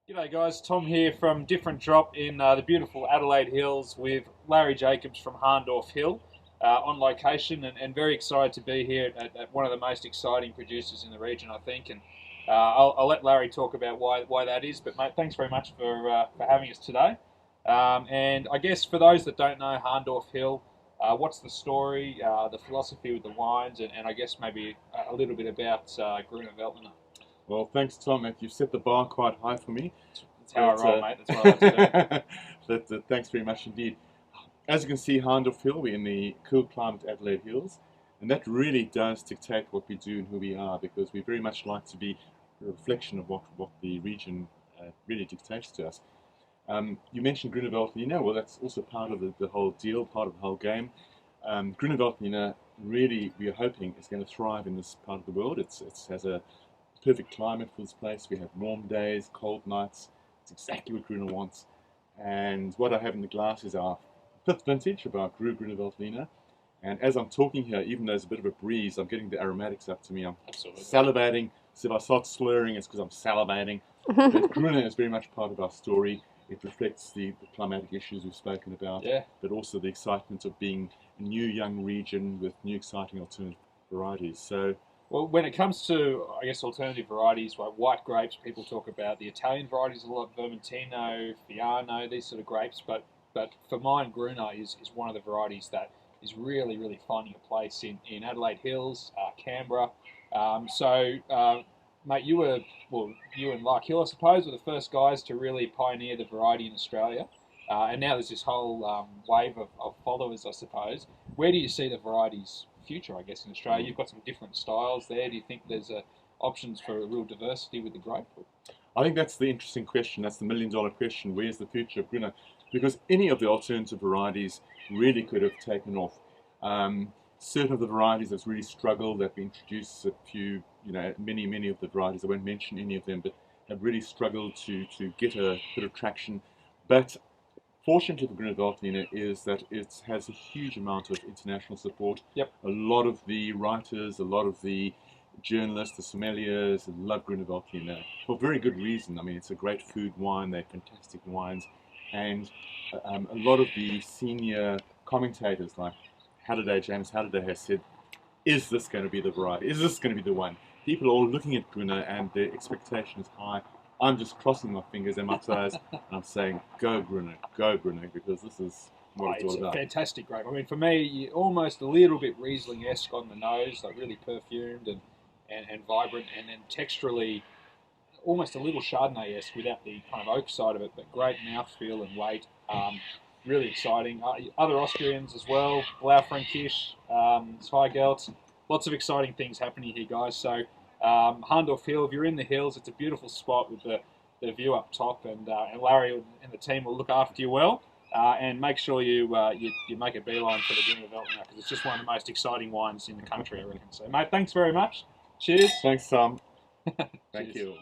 G'day guys, Tom here from Different Drop in the beautiful Adelaide Hills with Larry Jacobs from Hahndorf Hill on location, and very excited to be here at one of the most exciting producers in the region, I think. And I'll let Larry talk about why that is. But mate, thanks very much for having us today. And I guess for those that don't know Hahndorf Hill, what's the story, the philosophy with the wines, and I guess maybe a little bit about Grüner Veltliner. Well, thanks, Tom. You've set the bar quite high for me. That's how I roll, mate. That's what I like to do. Thanks very much indeed. As you can see, Hahndorf Hill, we're in the cool climate Adelaide Hills, and that really does dictate what we do and who we are, because we very much like to be a reflection of what the region really dictates to us. You mentioned Grüner Veltliner. Well, that's also part of the whole deal, part of the whole game. Grüner Veltliner, really, we are hoping, is going to thrive in this part of the world. It has a perfect climate for this place. We have warm days, cold nights. It's exactly what Grüner wants. And what I have in the glass is our fifth vintage of our Grüner Veltliner. And as I'm talking here, even though there's a bit of a breeze, I'm getting the aromatics up to me. I'm Absolutely. salivating. So if I start slurring, it's because I'm salivating. But Grüner is very much part of our story. It reflects the climatic issues we've spoken about, Yeah. but also the excitement of being a new young region with new exciting alternative varieties. So, Well, when it comes to, I guess, alternative varieties like white grapes, people talk about the Italian varieties a lot, Vermentino, Fiano, these sort of grapes. But for mine, Gruner is one of the varieties that is really finding a place in Adelaide Hills, Canberra. Mate, you and Lark Hill, I suppose, were the first guys to really pioneer the variety in Australia. And now there's this whole wave of followers, I suppose. Where do you see the variety's future, I guess, in Australia? You've got some different styles there. Do you think there's options for a real diversity with the grape? I think that's the interesting question. That's the million-dollar question. Where's the future of Grüner? Because any of the alternative varieties really could have taken off. Certain of the varieties that's really struggled, that we introduced a few, many of the varieties, I won't mention any of them, but have really struggled to get a bit of traction. But fortunately for Grüner Veltliner is that it has a huge amount of international support. Yep. A lot of the writers, a lot of the journalists, the sommeliers love Grüner Veltliner for very good reason. I mean, it's a great food wine, they're fantastic wines, and a lot of the senior commentators like James Halliday has said, is this going to be the variety? Is this going to be the one? People are all looking at Grüner and their expectation is high. I'm just crossing my fingers and my toes, and I'm saying, go Grüner, because this is what it's all about. It's a fantastic grape. I mean, for me, almost a little bit Riesling-esque on the nose, like really perfumed and vibrant, and then texturally almost a little Chardonnay-esque without the kind of oak side of it, but great mouthfeel and weight. Really exciting. Other Austrians as well, Blaufränkisch, Zweigelt. Lots of exciting things happening here, guys. So Hahndorf Hill, if you're in the hills, it's a beautiful spot with the view up top, and Larry and the team will look after you well. And make sure you make a beeline for the Grüner Veltliner, because it's just one of the most exciting wines in the country, I reckon. So, mate, thanks very much. Cheers. Thanks, Tom. Thank Cheers. you.